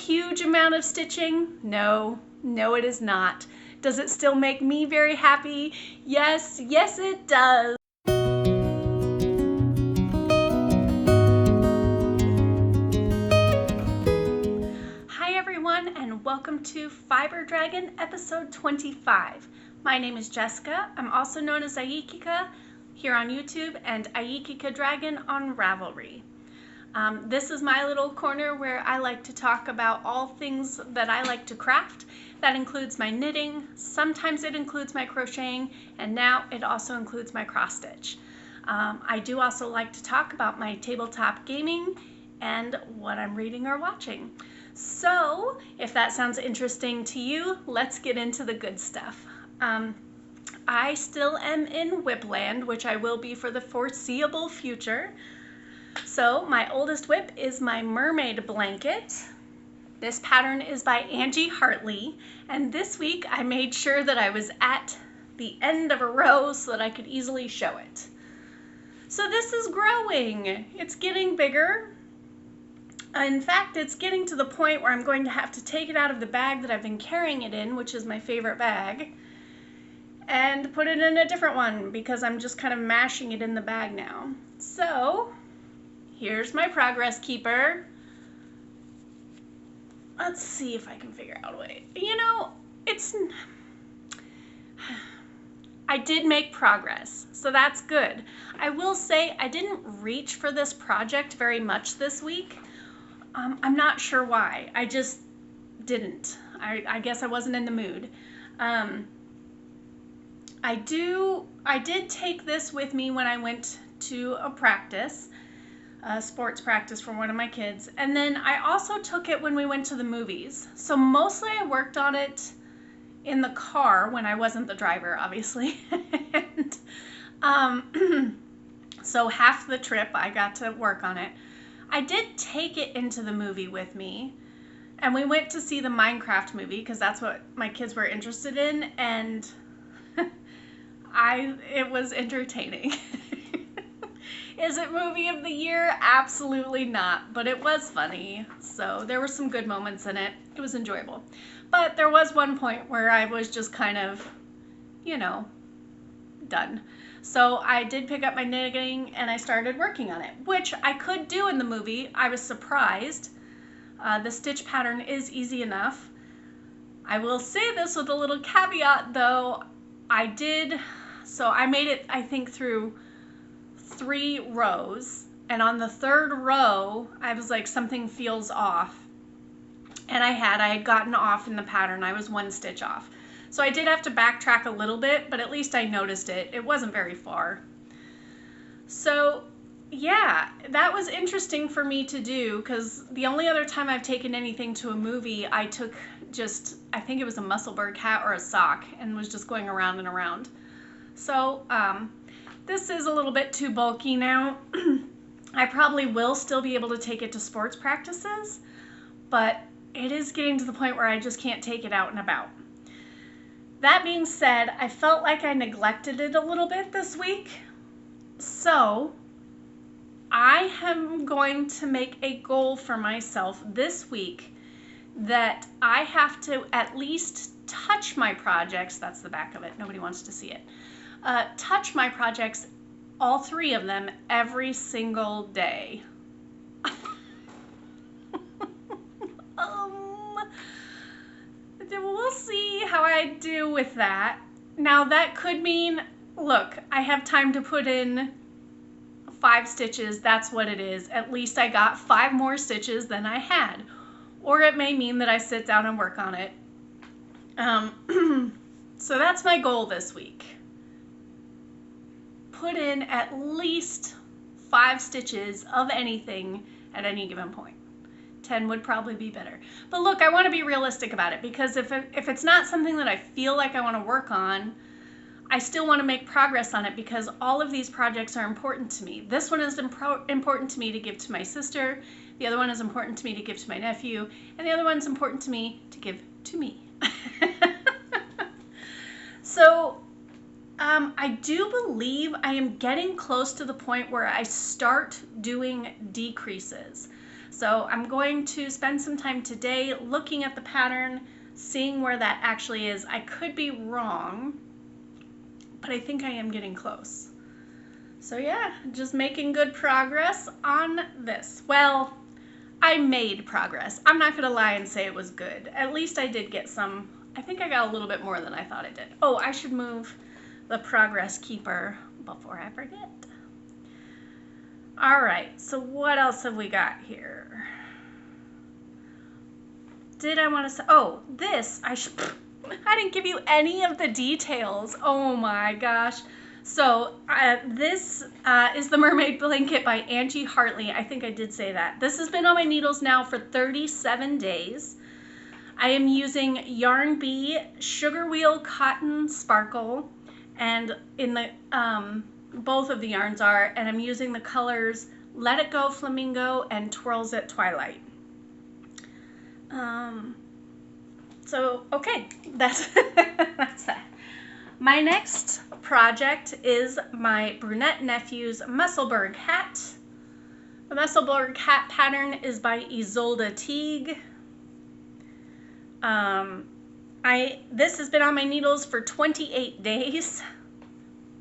huge amount of stitching? No, no it is not. Does it still make me very happy? Yes, yes it does. Hi everyone and welcome to Fiber Dragon episode 25. My name is Jessica. I'm also known as Aikika here on YouTube and Aikika Dragon on Ravelry. This is my little corner where I like to talk about all things that I like to craft. That includes my knitting, sometimes it includes my crocheting, and now it also includes my cross stitch. I do also like to talk about my tabletop gaming and what I'm reading or watching. So if that sounds interesting to you, let's get into the good stuff. I still am in WIP land, which I will be for the foreseeable future. So my oldest WIP is my Mermaid blanket. This pattern is by Angie Hartley, and this week I made sure that I was at the end of a row so that I could easily show it. So this is growing. It's getting bigger. In fact, it's getting to the point where I'm going to have to take it out of the bag that I've been carrying it in, which is my favorite bag, and put it in a different one because I'm just kind of mashing it in the bag now. So here's my progress keeper. Let's see if I can figure out a way. You know, I did make progress, so that's good. I will say I didn't reach for this project very much this week. I'm not sure why. I just didn't. I guess I wasn't in the mood. I did take this with me when I went to a practice. Sports practice for one of my kids, and then I also took it when we went to the movies. So mostly I worked on it in the car when I wasn't the driver, obviously. And, so half the trip I got to work on it. I did take it into the movie with me, and we went to see the Minecraft movie because that's what my kids were interested in, and it was entertaining. Is it movie of the year? Absolutely not, but it was funny. So there were some good moments in it. It was enjoyable. But there was one point where I was just kind of, you know, done. So I did pick up my knitting and I started working on it, which I could do in the movie. I was surprised. The stitch pattern is easy enough. I will say this with a little caveat though. I made it, I think, through 3 rows, and on the 3rd row I was like, something feels off, and I had gotten off in the pattern. I was 1 stitch off, so I did have to backtrack a little bit, but at least I noticed it. It wasn't very far. So yeah, that was interesting for me to do because the only other time I've taken anything to a movie, I took I think it was a Musselburgh hat or a sock and was just going around and around. So this is a little bit too bulky now. I probably will still be able to take it to sports practices, but it is getting to the point where I just can't take it out and about. That being said, I felt like I neglected it a little bit this week, so I am going to make a goal for myself this week that I have to at least touch my projects. That's the back of it. Nobody wants to see it. Touch my projects, all 3 of them, every single day. We'll see how I do with that. Now that could mean, look, I have time to put in 5 stitches. That's what it is. At least I got 5 more stitches than I had. Or it may mean that I sit down and work on it. So that's my goal this week. Put in at least 5 stitches of anything at any given point. 10 would probably be better. But look, I want to be realistic about it because if it's not something that I feel like I want to work on, I still want to make progress on it because all of these projects are important to me. This one is important to me to give to my sister. The other one is important to me to give to my nephew. And the other one's important to me to give to me. So I do believe I am getting close to the point where I start doing decreases. So I'm going to spend some time today looking at the pattern, seeing where that actually is. I could be wrong, but I think I am getting close. So yeah, just making good progress on this. Well, I made progress. I'm not gonna lie and say it was good. At least I did get some. I think I got a little bit more than I thought I did. Oh, I should move the progress keeper before I forget. All right, so what else have we got here? Did I want to say, oh, this, I didn't give you any of the details. Oh my gosh. So this is the Mermaid blanket by Angie Hartley. I think I did say that. This has been on my needles now for 37 days. I am using Yarn Bee Sugarwheel Cotton Sparkle, and in the both of the yarns are, and I'm using the colors Let It Go Flamingo and Twirls at Twilight. So okay, that's that's that. My next project is my Brunette Nephew's Musselburgh hat. The Musselburgh hat pattern is by Ysolda Teague. This has been on my needles for 28 days.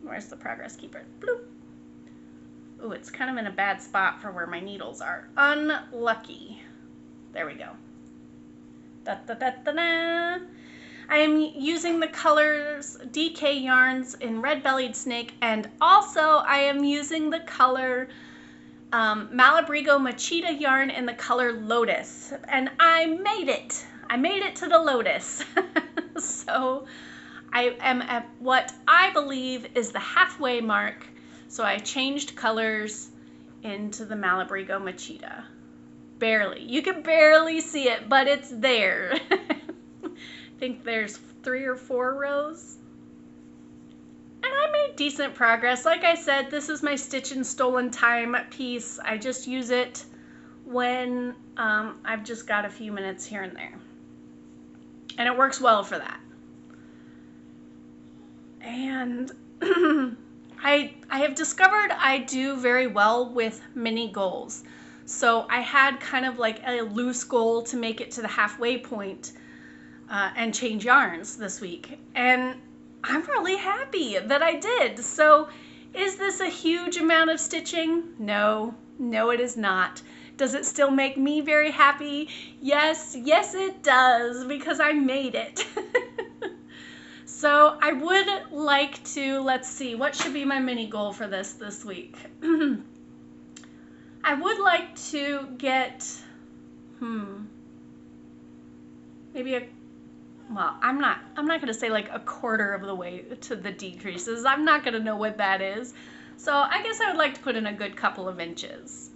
Where's the progress keeper? Bloop. Ooh, it's kind of in a bad spot for where my needles are. Unlucky. There we go. Da, da, da, da, da. I am using the colors DK yarns in Red Bellied Snake, and also I am using the color Malabring Machita yarn in the color Lotus, and I made it. I made it to the Lotus. So I am at what I believe is the halfway mark, so I changed colors into the Malabring Machita. Barely. You can barely see it, but it's there. I think there's 3 or 4 rows. And I made decent progress. Like I said, this is my Stitch and Stolen Time piece. I just use it when I've just got a few minutes here and there. And it works well for that. And I have discovered I do very well with mini goals. So I had kind of like a loose goal to make it to the halfway point and change yarns this week. And I'm really happy that I did. So is this a huge amount of stitching? No, it is not. Does it still make me very happy? Yes, it does, because I made it. So I would like to, let's see, what should be my mini goal for this week? I would like to get, maybe well, I'm not going to say like a quarter of the way to the decreases. I'm not going to know what that is. So I guess I would like to put in a good couple of inches.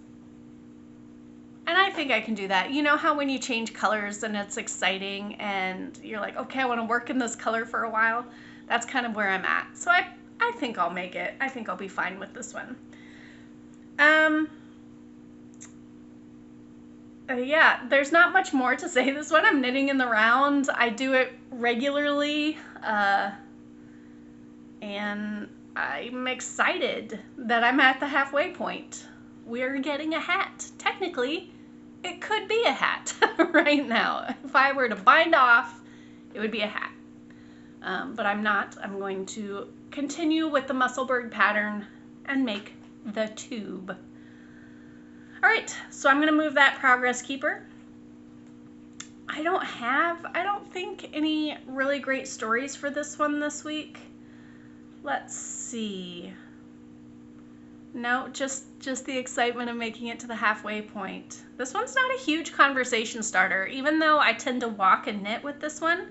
And I think I can do that. You know how when you change colors and it's exciting and you're like, okay, I want to work in this color for a while? That's kind of where I'm at. So I think I'll make it. I think I'll be fine with this one. Yeah, there's not much more to say this one. I'm knitting in the round. I do it regularly. And I'm excited that I'm at the halfway point. We're getting a hat. Technically, it could be a hat right now. If I were to bind off, it would be a hat. But I'm not. I'm going to continue with the Musselburgh pattern and make the tube. All right, so I'm going to move that progress keeper. I don't think any really great stories for this one this week. Let's see. No, just the excitement of making it to the halfway point. This one's not a huge conversation starter, even though I tend to walk and knit with this one.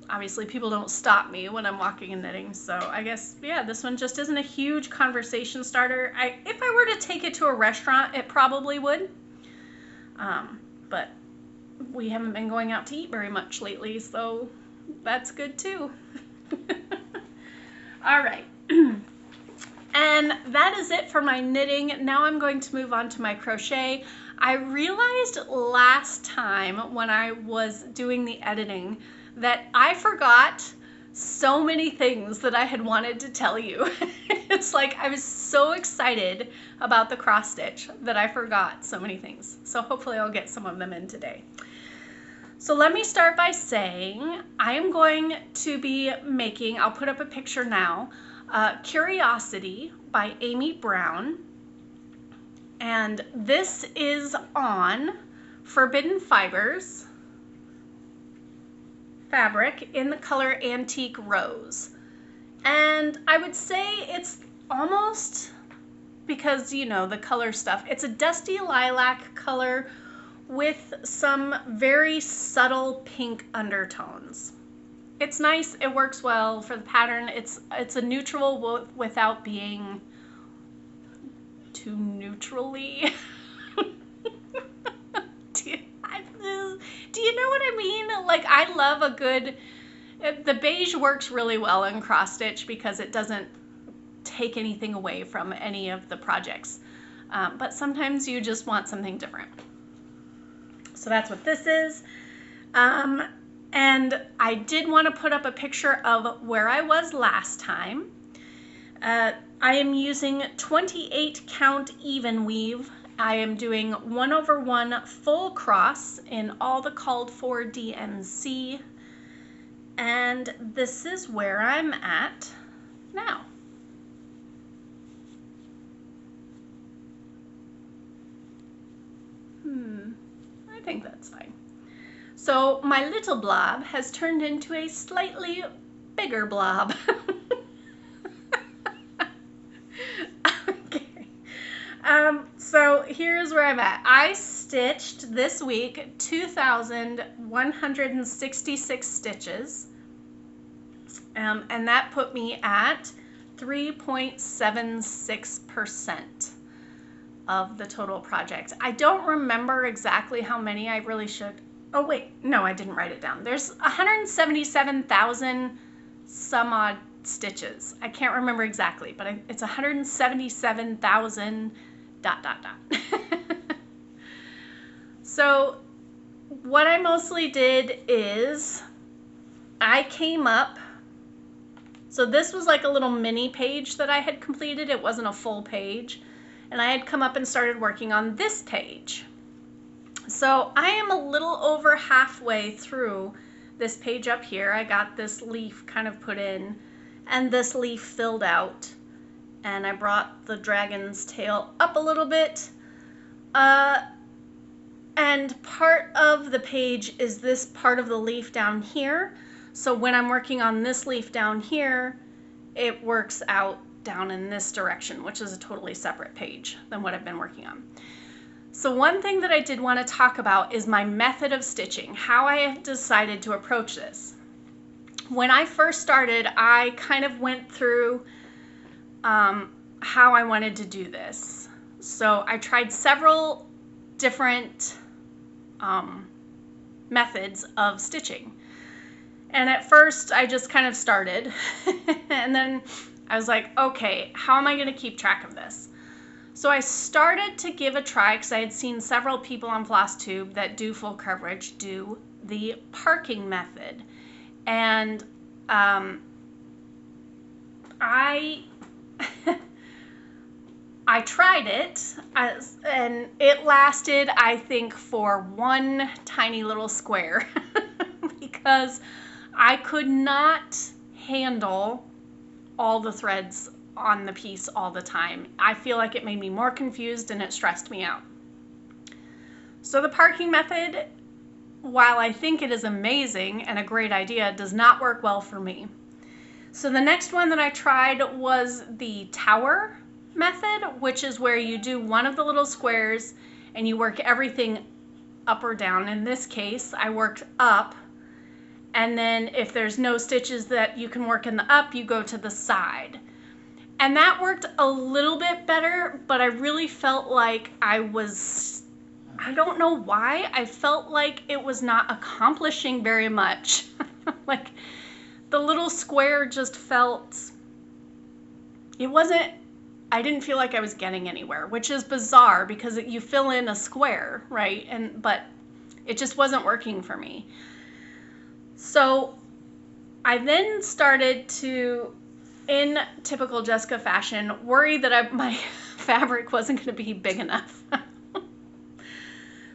Obviously, people don't stop me when I'm walking and knitting, so I guess, yeah, this one just isn't a huge conversation starter. If I were to take it to a restaurant, it probably would. But we haven't been going out to eat very much lately, so that's good too. All right. And that is it for my knitting. Now I'm going to move on to my crochet. I realized last time when I was doing the editing that I forgot so many things that I had wanted to tell you. It's like I was so excited about the cross stitch that I forgot so many things. So hopefully I'll get some of them in today. So let me start by saying I am going to be making, I'll put up a picture now, Curiosity by Amy Brown. And this is on Forbidden Fibers fabric in the color Antique Rose. And I would say it's almost, because you know the color stuff, it's a dusty lilac color with some very subtle pink undertones. It's nice, it works well for the pattern. It's a neutral without being too neutrally. Do you know what I mean? Like, I love a good, the beige works really well in cross stitch because it doesn't take anything away from any of the projects. But sometimes you just want something different. So that's what this is. And I did want to put up a picture of where I was last time. I am using 28 count Evenweave. I am doing 1/1 full cross in all the called for DMC. And this is where I'm at now. I think that's fine. So my little blob has turned into a slightly bigger blob. Okay. So here's where I'm at. I stitched this week 2,166 stitches. And that put me at 3.76% of the total project. I don't remember exactly how many. I really should. Oh wait, no, I didn't write it down. There's 177,000 some odd stitches. I can't remember exactly, but it's 177,000... So what I mostly did is I came up, so this was like a little mini page that I had completed. It wasn't a full page. And I had come up and started working on this page. So I am a little over halfway through this page up here. I got this leaf kind of put in and this leaf filled out. And I brought the dragon's tail up a little bit. And part of the page is this part of the leaf down here. So when I'm working on this leaf down here, it works out down in this direction, which is a totally separate page than what I've been working on. So one thing that I did want to talk about is my method of stitching, how I have decided to approach this. When I first started, I kind of went through how I wanted to do this. So I tried several different methods of stitching. And at first I just kind of started and then I was like, okay, how am I going to keep track of this? So I started to give a try because I had seen several people on FlossTube that do full coverage do the parking method. And I tried it and it lasted, I think, for one tiny little square because I could not handle all the threads on the piece all the time. I feel like it made me more confused and it stressed me out. So the parking method, while I think it is amazing and a great idea, does not work well for me. So the next one that I tried was the tower method, which is where you do one of the little squares and you work everything up or down. In this case, I worked up, and then if there's no stitches that you can work in the up, you go to the side. And that worked a little bit better, but I really felt like I don't know why, I felt like it was not accomplishing very much. Like the little square just felt, I didn't feel like I was getting anywhere, which is bizarre because you fill in a square, right? But it just wasn't working for me. So I then started to in typical Jessica fashion, worried that my fabric wasn't going to be big enough.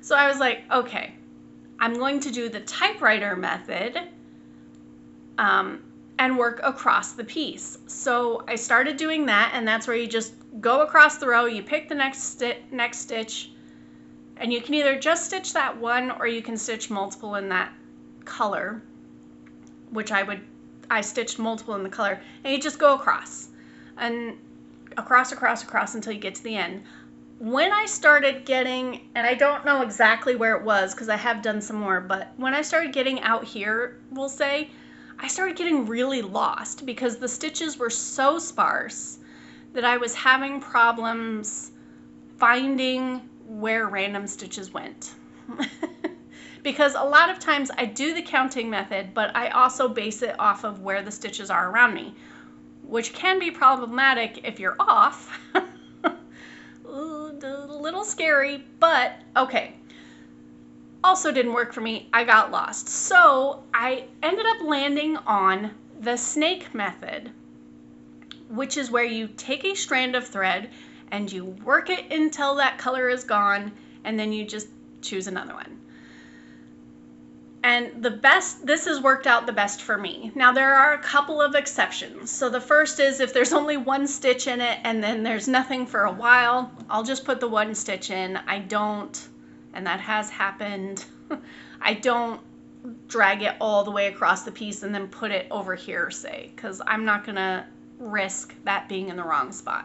So I was like, okay, I'm going to do the typewriter method and work across the piece. So I started doing that, and that's where you just go across the row, you pick the next stitch, and you can either just stitch that one or you can stitch multiple in that color, which I stitched multiple in the color, and you just go across and across until you get to the end. When I started getting, and I don't know exactly where it was because I have done some more, but when I started getting out here, we'll say, I started getting really lost because the stitches were so sparse that I was having problems finding where random stitches went. Because a lot of times I do the counting method, but I also base it off of where the stitches are around me, which can be problematic if you're off. A little scary, but okay. Also didn't work for me. I got lost. So I ended up landing on the snake method, which is where you take a strand of thread and you work it until that color is gone, and then you just choose another one. And this has worked out the best for me. Now there are a couple of exceptions. So the first is if there's only one stitch in it and then there's nothing for a while, I'll just put the one stitch in. I don't, and that has happened, I don't drag it all the way across the piece and then put it over here, say, because I'm not gonna risk that being in the wrong spot.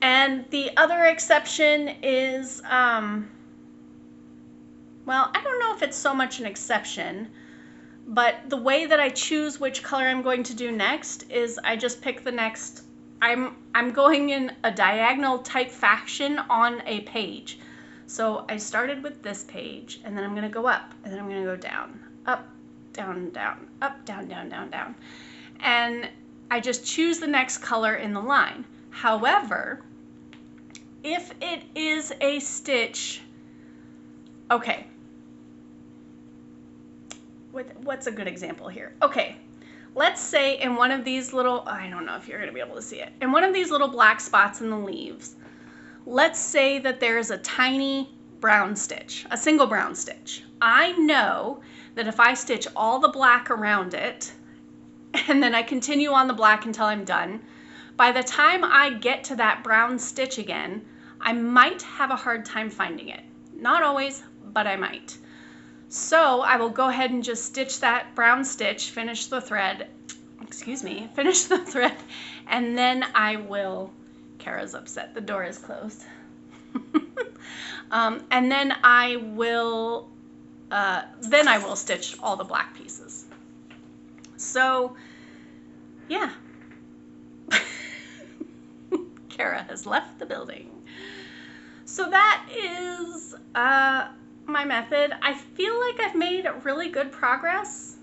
And the other exception is, well, I don't know if it's so much an exception, but the way that I choose which color I'm going to do next is I just pick the next, I'm going in a diagonal type fashion on a page. So I started with this page, and then I'm gonna go up, and then I'm gonna go down, up, down, down, up, down, down, down, down. And I just choose the next color in the line. However, if it is a stitch, okay, what's a good example here? Okay, let's say in one of these little, I don't know if you're gonna be able to see it, in one of these little black spots in the leaves, let's say that there's a tiny brown stitch, a single brown stitch. I know that if I stitch all the black around it, and then I continue on the black until I'm done, by the time I get to that brown stitch again, I might have a hard time finding it. Not always, but I might. So I will go ahead and just stitch that brown stitch, finish the thread, and then I will, Kara's upset, the door is closed. And then I will stitch all the black pieces. So, yeah. Kara has left the building. So that is my method. I feel like I've made really good progress.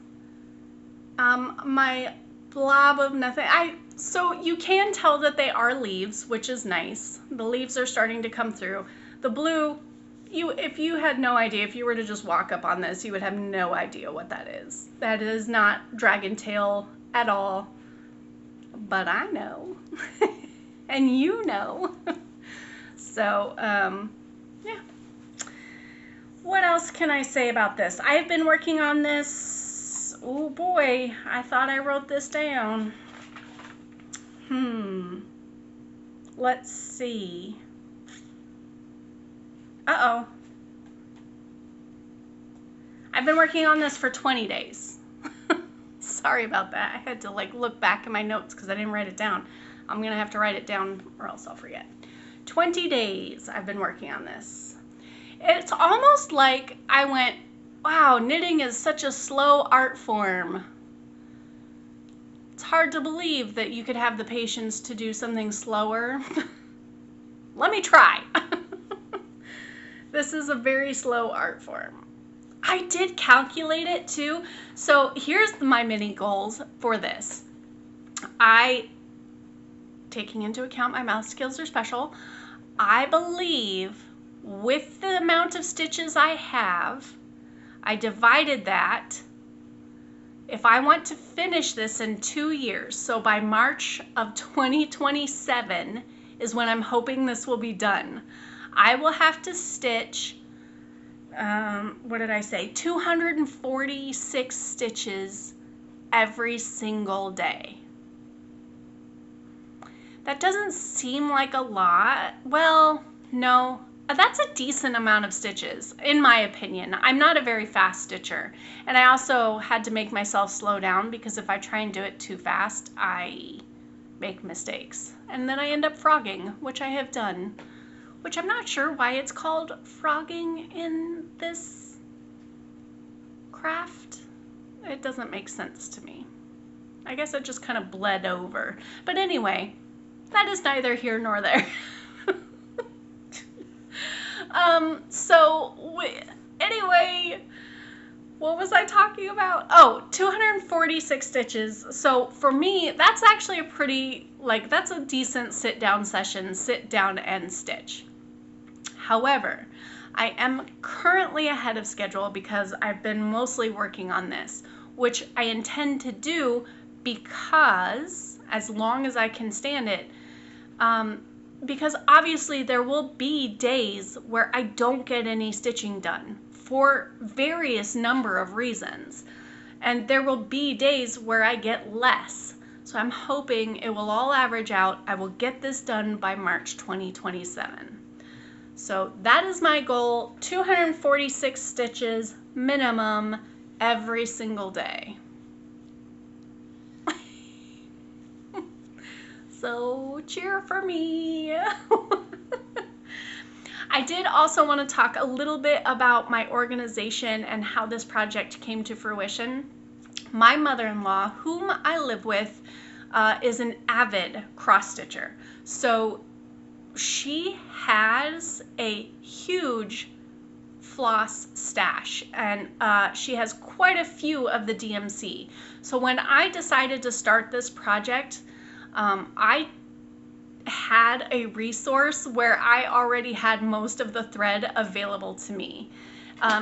My blob of nothing, so you can tell that they are leaves, which is nice. The leaves are starting to come through. The blue, if you had no idea, if you were to just walk up on this, you would have no idea what that is. That is not dragon tail at all, but I know, and you know. So, yeah. What else can I say about this? I've been working on this, oh boy, I thought I wrote this down. Let's see. Uh-oh. I've been working on this for 20 days. Sorry about that. I had to look back in my notes because I didn't write it down. I'm gonna have to write it down or else I'll forget. 20 days I've been working on this. It's almost like I went, wow, knitting is such a slow art form. It's hard to believe that you could have the patience to do something slower. Let me try. This is a very slow art form. I did calculate it too. So here's my mini goals for this. Taking into account my mouth skills are special, I believe with the amount of stitches I have, I divided that if I want to finish this in 2 years, so by March of 2027 is when I'm hoping this will be done, I will have to stitch, what did I say, 246 stitches every single day. That doesn't seem like a lot. Well, no, that's a decent amount of stitches, in my opinion. I'm not a very fast stitcher, and I also had to make myself slow down because if I try and do it too fast, I make mistakes. And then I end up frogging, which I have done, which I'm not sure why it's called frogging in this craft. It doesn't make sense to me. I guess it just kind of bled over. But anyway, that is neither here nor there. Anyway, what was I talking about? Oh, 246 stitches. So for me, that's actually a pretty, like, that's a decent sit down session, sit down and stitch. However, I am currently ahead of schedule because I've been mostly working on this, which I intend to do because, as long as I can stand it, because obviously there will be days where I don't get any stitching done for various number of reasons. And there will be days where I get less. So I'm hoping it will all average out. I will get this done by March 2027. So that is my goal, 246 stitches minimum every single day. So cheer for me. I did also want to talk a little bit about my organization and how this project came to fruition. My mother-in-law, whom I live with, is an avid cross-stitcher. So she has a huge floss stash, and she has quite a few of the DMC. So when I decided to start this project, I had a resource where I already had most of the thread available to me.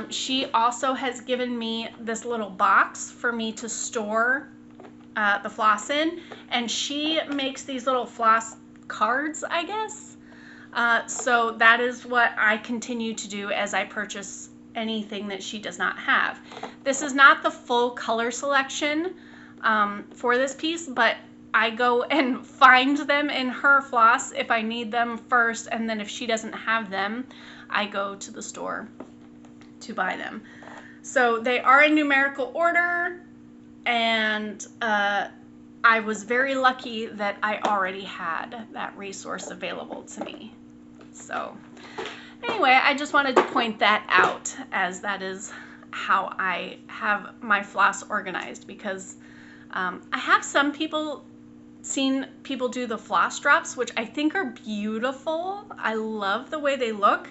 She also has given me this little box for me to store the floss in, and she makes these little floss cards, I guess. So that is what I continue to do as I purchase anything that she does not have. This is not the full color selection for this piece, but I go and find them in her floss if I need them first, and then if she doesn't have them, I go to the store to buy them. So they are in numerical order, and I was very lucky that I already had that resource available to me. So anyway, I just wanted to point that out, as that is how I have my floss organized, because I have seen people do the floss drops, which I think are beautiful. I love the way they look,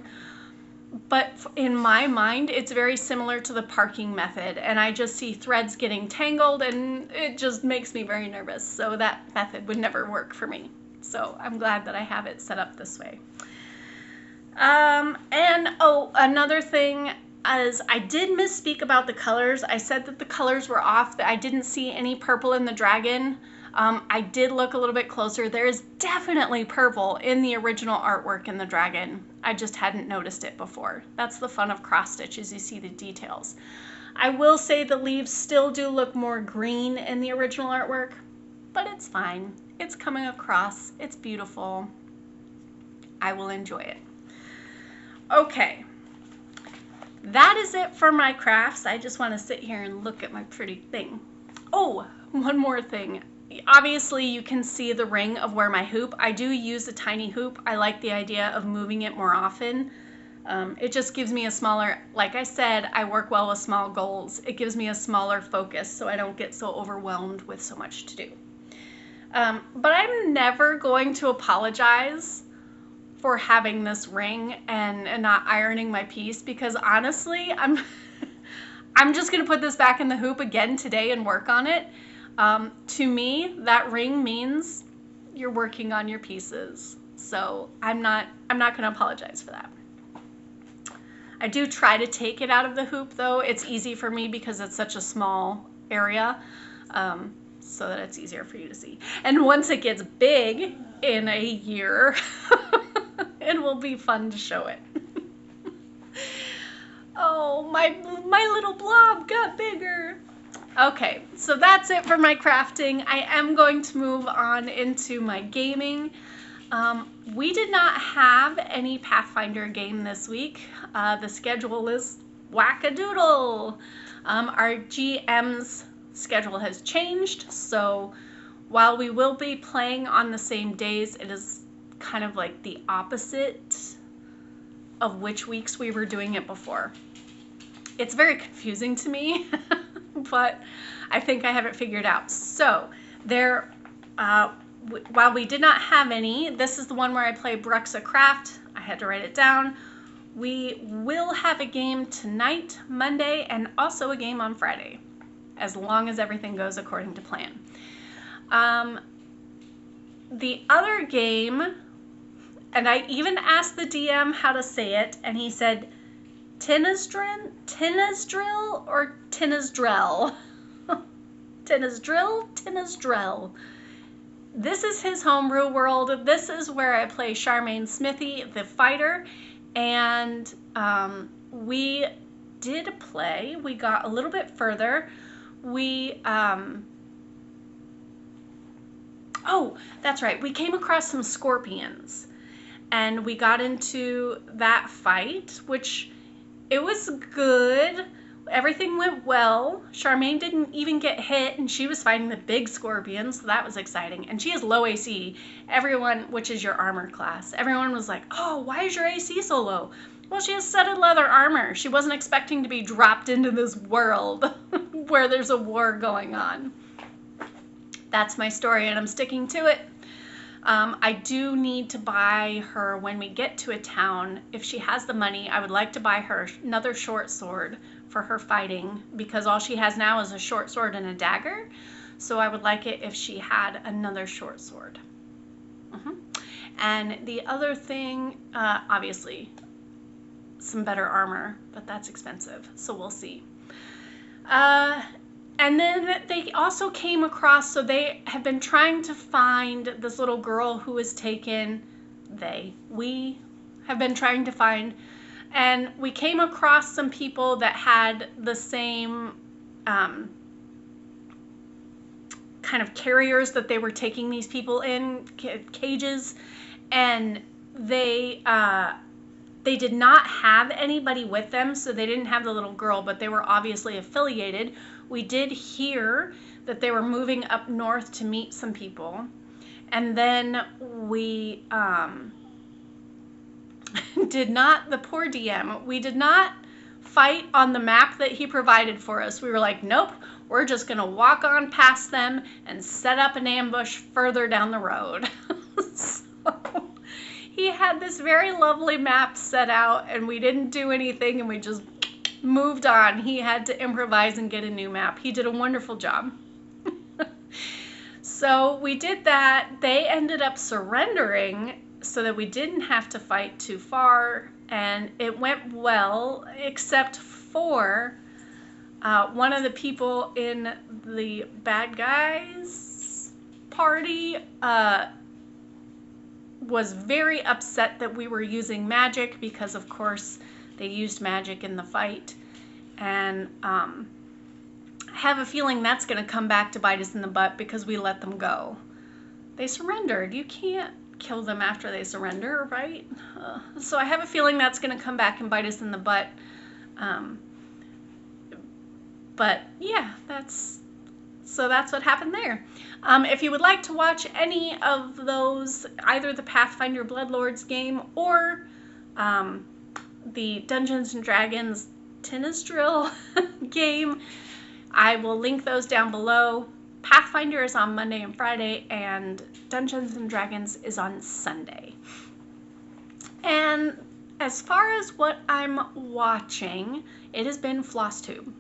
but in my mind, it's very similar to the parking method, and I just see threads getting tangled, and it just makes me very nervous. So that method would never work for me. So I'm glad that I have it set up this way. And oh, another thing is I did misspeak about the colors. I said that the colors were off, that I didn't see any purple in the dragon. I did look a little bit closer. There is definitely purple in the original artwork in the dragon. I just hadn't noticed it before. That's the fun of cross stitch, is you see the details. I will say the leaves still do look more green in the original artwork, but it's fine. It's coming across. It's beautiful. I will enjoy it. Okay. That is it for my crafts. I just want to sit here and look at my pretty thing. Oh, one more thing. Obviously, you can see the ring of where my hoop. I do use a tiny hoop. I like the idea of moving it more often. It just gives me a smaller, like I said, I work well with small goals. It gives me a smaller focus so I don't get so overwhelmed with so much to do. But I'm never going to apologize for having this ring and not ironing my piece, because honestly, I'm just going to put this back in the hoop again today and work on it. To me, that ring means you're working on your pieces. So I'm not going to apologize for that. I do try to take it out of the hoop though. It's easy for me because it's such a small area, so that it's easier for you to see. And once it gets big in a year, it will be fun to show it. Oh, my little blob got bigger. Okay, so that's it for my crafting. I am going to move on into my gaming. We did not have any Pathfinder game this week. The schedule is wackadoodle. Our GM's schedule has changed, so while we will be playing on the same days, it is kind of like the opposite of which weeks we were doing it before. It's very confusing to me, but I think I have it figured out. So there, while we did not have any, this is the one where I play Bruxa Craft. I had to write it down. We will have a game tonight, Monday, and also a game on Friday, as long as everything goes according to plan. The other game, and I even asked the DM how to say it, and he said Tinasdrin, Tinasdrill, or Tinasdrell. Tinasdrill. This is his homebrew world. This is where I play Charmaine Smithy, the fighter, and we did play. We got a little bit further. Oh, that's right. We came across some scorpions, and we got into that fight, which it was good. Everything went well. Charmaine didn't even get hit, and she was fighting the big scorpions, so that was exciting. And she has low AC. Everyone, which is your armor class, everyone was like, oh, why is your AC so low? Well, she has studded leather armor. She wasn't expecting to be dropped into this world where there's a war going on. That's my story, and I'm sticking to it. I do need to buy her, when we get to a town, if she has the money, I would like to buy her another short sword for her fighting, because all she has now is a short sword and a dagger. So I would like it if she had another short sword. And the other thing, obviously, some better armor, but that's expensive, so we'll see. And then they also came across, so they have been trying to find this little girl who was taken. We have been trying to find, and we came across some people that had the same kind of carriers that they were taking these people in, cages, and they did not have anybody with them, so they didn't have the little girl, but they were obviously affiliated. We did hear that they were moving up north to meet some people, and then we the poor DM, we did not fight on the map that he provided for us. We were like, nope, we're just gonna walk on past them and set up an ambush further down the road. So he had this very lovely map set out, and we didn't do anything, and we just moved on. He had to improvise and get a new map. He did a wonderful job. So we did that. They ended up surrendering so that we didn't have to fight too far, and it went well, except for one of the people in the bad guys party was very upset that we were using magic, because of course they used magic in the fight, and I have a feeling that's going to come back to bite us in the butt because we let them go. They surrendered. You can't kill them after they surrender, right? So I have a feeling that's going to come back and bite us in the butt. But yeah, that's what happened there. If you would like to watch any of those, either the Pathfinder Bloodlords game or the Dungeons & Dragons Tinasdrin game, I will link those down below. Pathfinder is on Monday and Friday, and Dungeons & Dragons is on Sunday. And as far as what I'm watching, it has been FlossTube.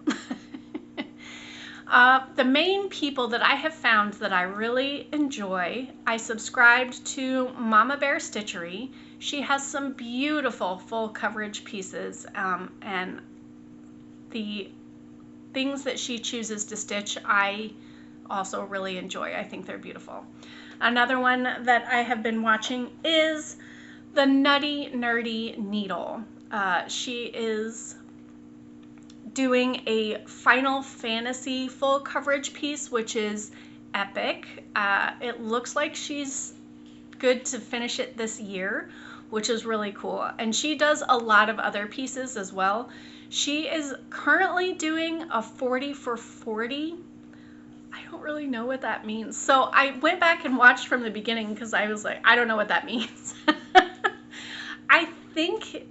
The main people that I have found that I really enjoy, I subscribed to Mama Bear Stitchery. She has some beautiful full coverage pieces, and the things that she chooses to stitch, I also really enjoy. I think they're beautiful. Another one that I have been watching is the Nutty Nerdy Needle. She is doing a Final Fantasy full coverage piece, which is epic. It looks like she's good to finish it this year, which is really cool. And she does a lot of other pieces as well. She is currently doing a 40 for 40. I don't really know what that means. So I went back and watched from the beginning because I was like, I don't know what that means. I think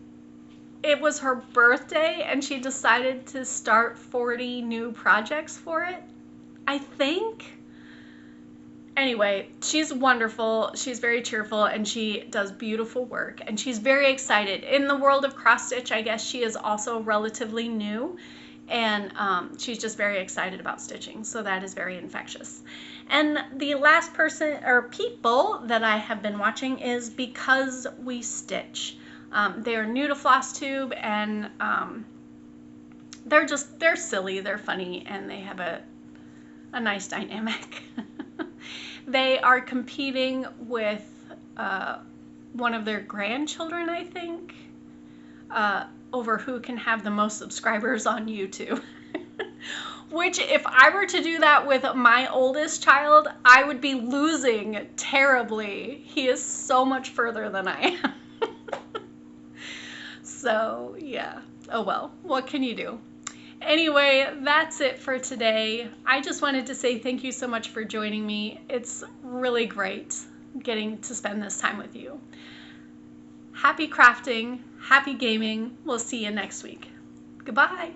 it was her birthday and she decided to start 40 new projects for it, I think. Anyway, she's wonderful. She's very cheerful and she does beautiful work and she's very excited. In the world of cross stitch, I guess she is also relatively new, and she's just very excited about stitching. So that is very infectious. And the last person or people that I have been watching is Because We Stitch. They're new to FlossTube, and they're silly, they're funny, and they have a nice dynamic. They are competing with one of their grandchildren, I think, over who can have the most subscribers on YouTube. Which, if I were to do that with my oldest child, I would be losing terribly. He is so much further than I am. So, yeah. Oh well, what can you do? Anyway, that's it for today. I just wanted to say thank you so much for joining me. It's really great getting to spend this time with you. Happy crafting, happy gaming. We'll see you next week. Goodbye.